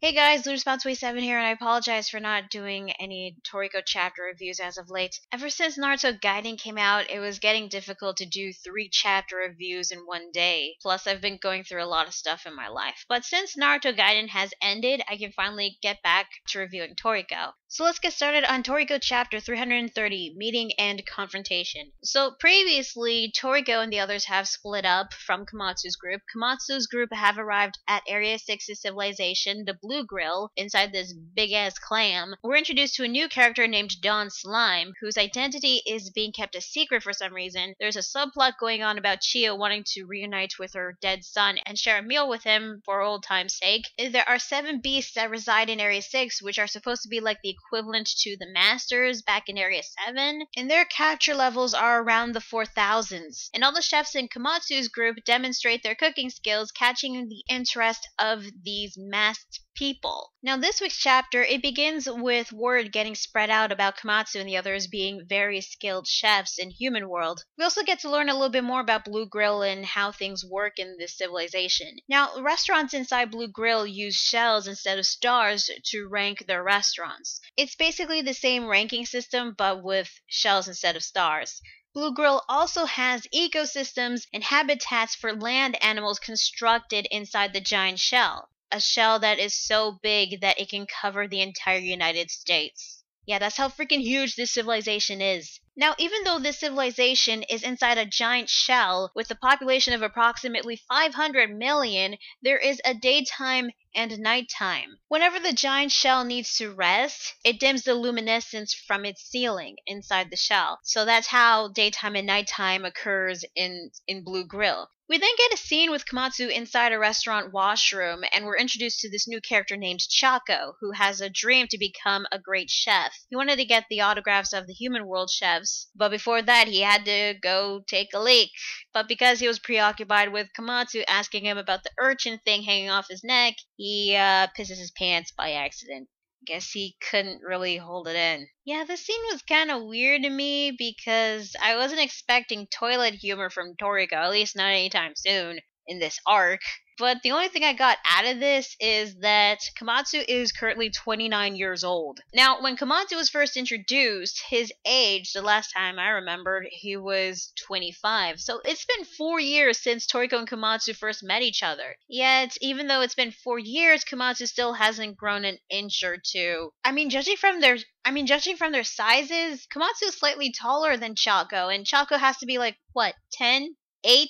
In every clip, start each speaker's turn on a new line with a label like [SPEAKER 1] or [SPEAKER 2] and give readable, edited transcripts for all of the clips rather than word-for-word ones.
[SPEAKER 1] Hey guys, LooterSpout27 here, and I apologize for not doing any Toriko chapter reviews as of late. Ever since Naruto Gaiden came out, it was getting difficult to do 3 chapter reviews in one day. Plus, I've been going through a lot of stuff in my life. But since Naruto Gaiden has ended, I can finally get back to reviewing Toriko. So let's get started on Toriko chapter 330, Meeting and Confrontation. So previously, Toriko and the others have split up from Komatsu's group. Komatsu's group have arrived at Area 6's civilization, the Blue Grill, inside this big-ass clam. We're introduced to a new character named Dawn Slime, whose identity is being kept a secret for some reason. There's a subplot going on about Chiyo wanting to reunite with her dead son and share a meal with him for old time's sake. There are 7 beasts that reside in Area 6, which are supposed to be like the equivalent to the Masters back in Area 7, and their capture levels are around the 4000s. And all the chefs in Komatsu's group demonstrate their cooking skills, catching the interest of these masked people. Now this week's chapter, it begins with word getting spread out about Komatsu and the others being very skilled chefs in human world. We also get to learn a little bit more about Blue Grill and how things work in this civilization. Now, restaurants inside Blue Grill use shells instead of stars to rank their restaurants. It's basically the same ranking system, but with shells instead of stars. Blue Grill also has ecosystems and habitats for land animals constructed inside the giant shell. A shell that is so big that it can cover the entire United States. Yeah, that's how freaking huge this civilization is. Now, even though this civilization is inside a giant shell with a population of approximately 500 million, there is a daytime and nighttime. Whenever the giant shell needs to rest, it dims the luminescence from its ceiling inside the shell. So that's how daytime and nighttime occurs in Blue Grill. We then get a scene with Komatsu inside a restaurant washroom, and we're introduced to this new character named Chaco, who has a dream to become a great chef. He wanted to get the autographs of the human world chefs, but before that he had to go take a leak. But because he was preoccupied with Komatsu asking him about the urchin thing hanging off his neck, he pisses his pants by accident. Guess he couldn't really hold it in. Yeah, this scene was kind of weird to me because I wasn't expecting toilet humor from Toriko, at least not anytime soon in this arc. But the only thing I got out of this is that Komatsu is currently 29 years old. Now, when Komatsu was first introduced, his age, the last time I remembered, he was 25. So it's been 4 years since Toriko and Komatsu first met each other. Yet, even though it's been 4 years, Komatsu still hasn't grown an inch or two. Judging from their sizes, Komatsu is slightly taller than Chaco, and Chaco has to be like, what, 10? 8?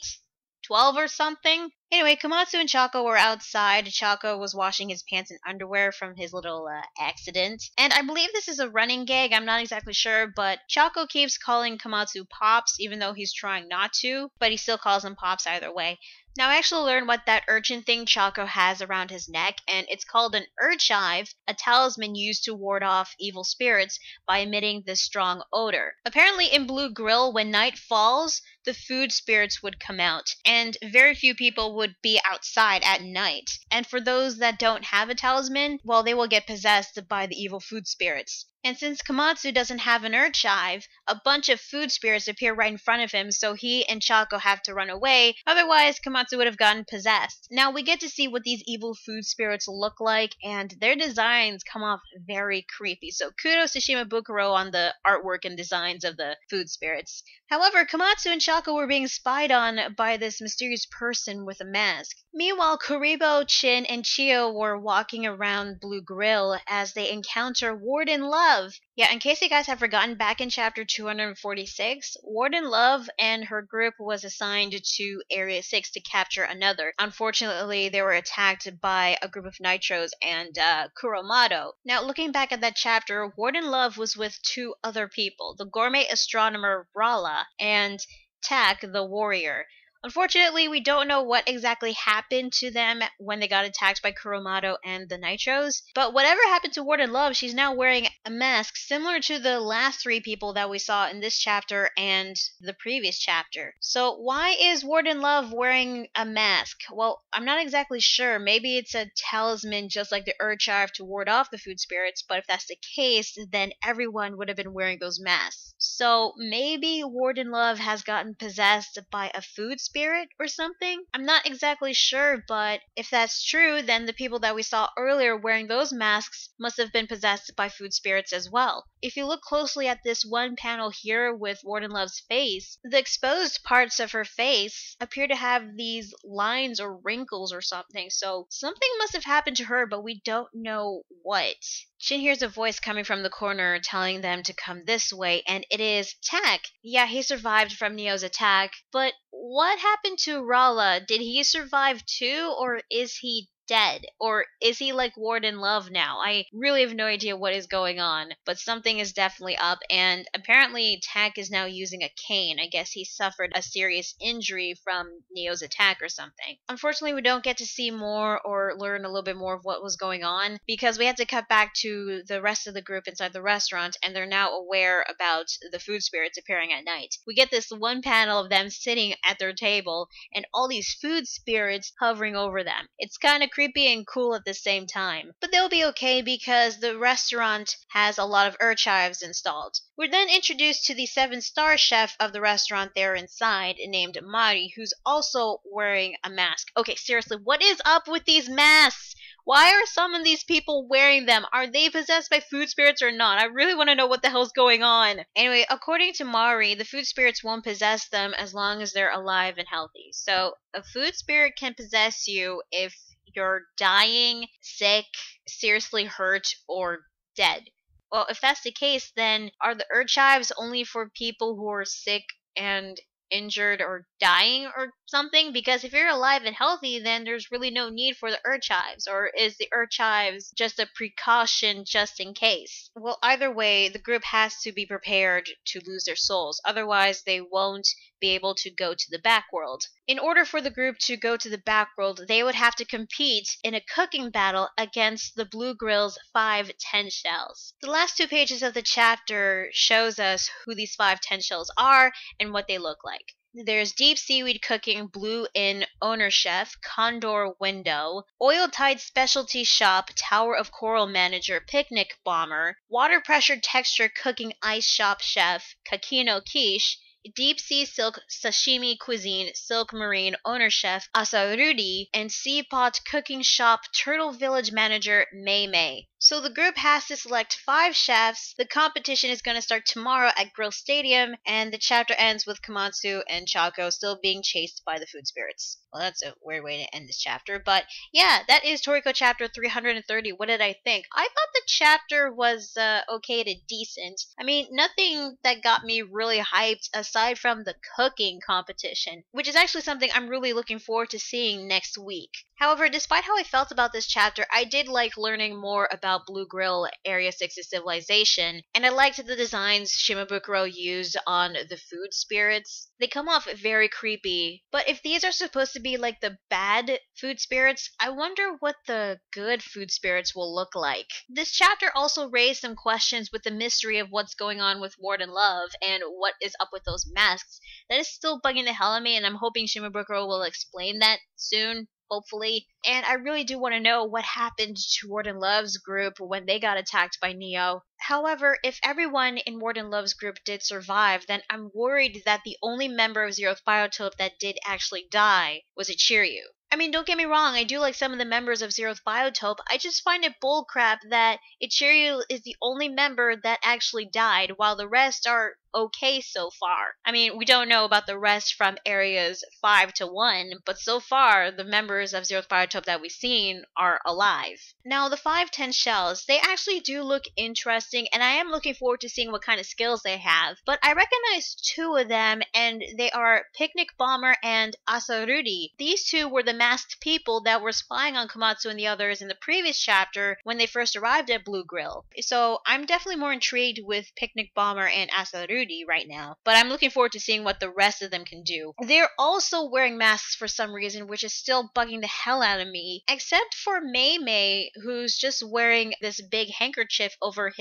[SPEAKER 1] 12 or something? Anyway, Komatsu and Chaco were outside. Chaco was washing his pants and underwear from his little accident. And I believe this is a running gag, I'm not exactly sure, but Chaco keeps calling Komatsu Pops, even though he's trying not to, but he still calls him Pops either way. Now, I actually learned what that urchin thing Chaco has around his neck, and it's called an urchive, a talisman used to ward off evil spirits by emitting this strong odor. Apparently, in Blue Grill, when night falls, the food spirits would come out, and very few people would be outside at night. And for those that don't have a talisman, well, they will get possessed by the evil food spirits. And since Komatsu doesn't have an urchive, a bunch of food spirits appear right in front of him, so he and Chaco have to run away, otherwise Komatsu would have gotten possessed. Now we get to see what these evil food spirits look like, and their designs come off very creepy, so kudos to Shimabukuro on the artwork and designs of the food spirits. However, Komatsu and Chaco were being spied on by this mysterious person with a mask. Meanwhile, Kuriboh, Chin, and Chiyo were walking around Blue Grill as they encounter Warden Love. Yeah, in case you guys have forgotten, back in chapter 246, Warden Love and her group was assigned to Area 6 to capture another. Unfortunately, they were attacked by a group of Nitros and Kuromato. Now, looking back at that chapter, Warden Love was with 2 other people, the gourmet astronomer Rala and Tack, the warrior. Unfortunately, we don't know what exactly happened to them when they got attacked by Kuromato and the Nitros, but whatever happened to Warden Love, she's now wearing a mask similar to the last 3 people that we saw in this chapter and the previous chapter. So why is Warden Love wearing a mask? Well, I'm not exactly sure. Maybe it's a talisman just like the urchive to ward off the food spirits, but if that's the case, then everyone would have been wearing those masks. So maybe Warden Love has gotten possessed by a food spirit or something? I'm not exactly sure, but if that's true, then the people that we saw earlier wearing those masks must have been possessed by food spirits as well. If you look closely at this one panel here with Warden Love's face, the exposed parts of her face appear to have these lines or wrinkles or something, so something must have happened to her, but we don't know what. Shin hears a voice coming from the corner telling them to come this way, and it is Tack. Yeah, he survived from Neo's attack, but what happened to Rala? Did he survive too, or is he dead? Or is he like Warden Love now? I really have no idea what is going on, but something is definitely up, and apparently Tack is now using a cane. I guess he suffered a serious injury from Neo's attack or something. Unfortunately, we don't get to see more or learn a little bit more of what was going on, because we had to cut back to the rest of the group inside the restaurant, and they're now aware about the food spirits appearing at night. We get this one panel of them sitting at their table, and all these food spirits hovering over them. It's kind of creepy and cool at the same time. But they'll be okay because the restaurant has a lot of archives installed. We're then introduced to the 7-star chef of the restaurant there inside, named Mari, who's also wearing a mask. Okay, seriously, what is up with these masks? Why are some of these people wearing them? Are they possessed by food spirits or not? I really want to know what the hell's going on. Anyway, according to Mari, the food spirits won't possess them as long as they're alive and healthy. So, a food spirit can possess you if you're dying, sick, seriously hurt, or dead. Well, if that's the case, then are the archives only for people who are sick and injured or dying or something? Because if you're alive and healthy, then there's really no need for the archives. Or is the archives just a precaution just in case? Well, either way, the group has to be prepared to lose their souls. Otherwise, they won't be able to go to the backworld. In order for the group to go to the backworld, they would have to compete in a cooking battle against the Blue Grill's 5 10 shells. The last 2 pages of the chapter shows us who these 5 10 shells are and what they look like. There's Deep Seaweed Cooking Blue Inn Owner Chef, Condor Window, Oil Tide Specialty Shop, Tower of Coral Manager, Picnic Bomber, Water Pressure Texture Cooking Ice Shop Chef, Kakino Quiche, Deep Sea Silk Sashimi Cuisine Silk Marine Owner Chef Asarudi, and Seapot Cooking Shop Turtle Village Manager Mei Mei. So the group has to select 5 chefs. The competition is going to start tomorrow at Grill Stadium, and the chapter ends with Komatsu and Chaco still being chased by the food spirits. Well, that's a weird way to end this chapter, but yeah, that is Toriko chapter 330. What did I think? I thought the chapter was okay to decent. I mean, nothing that got me really hyped aside from the cooking competition, which is actually something I'm really looking forward to seeing next week. However, despite how I felt about this chapter, I did like learning more about Blue Grill Area 6's civilization, and I liked the designs Shimabukuro used on the food spirits. They come off very creepy, but if these are supposed to be like the bad food spirits, I wonder what the good food spirits will look like. This chapter also raised some questions with the mystery of what's going on with Warden Love and what is up with those masks. That is still bugging the hell out of me, and I'm hoping Shimabukuro will explain that soon. Hopefully. And I really do want to know what happened to Warden Love's group when they got attacked by Neo. However, if everyone in Warden Love's group did survive, then I'm worried that the only member of Zeroth Biotope that did actually die was a Chiyo. I mean, don't get me wrong, I do like some of the members of Zeroth Biotope. I just find it bullcrap that Ichiryu is the only member that actually died, while the rest are okay so far. I mean, we don't know about the rest from areas 5 to 1, but so far, the members of Zeroth Biotope that we've seen are alive. Now, the 5 10 shells, they actually do look interesting, and I am looking forward to seeing what kind of skills they have. But I recognize 2 of them, and they are Picnic Bomber and Asarudi. These 2 were the masked people that were spying on Komatsu and the others in the previous chapter when they first arrived at Blue Grill. So I'm definitely more intrigued with Picnic Bomber and Asarudi right now, but I'm looking forward to seeing what the rest of them can do. They're also wearing masks for some reason, which is still bugging the hell out of me, except for Mei Mei, who's just wearing this big handkerchief over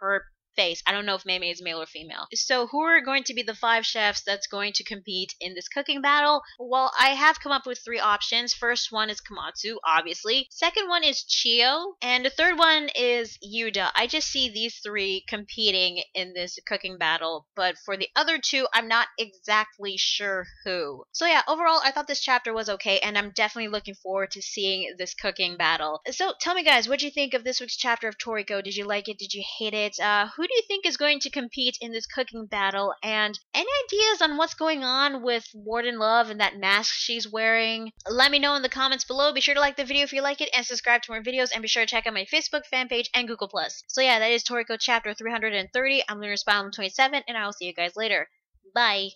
[SPEAKER 1] her face. I don't know if Mei Mei is male or female. So who are going to be the 5 chefs that's going to compete in this cooking battle? Well, I have come up with 3 options. First one is Komatsu, obviously. Second one is Chiyo. And the third one is Yuda. I just see these 3 competing in this cooking battle. But for the other 2, I'm not exactly sure who. So yeah, overall, I thought this chapter was okay. And I'm definitely looking forward to seeing this cooking battle. So tell me guys, what do you think of this week's chapter of Toriko? Did you like it? Did you hate it? Who do you think is going to compete in this cooking battle? And any ideas on what's going on with Warden Love and that mask she's wearing? Let me know in the comments below. Be sure to like the video if you like it and subscribe to more videos, and be sure to check out my Facebook fan page and Google+. So yeah, that is Toriko chapter 330. I'm Lunar Spine 27, and I will see you guys later. Bye!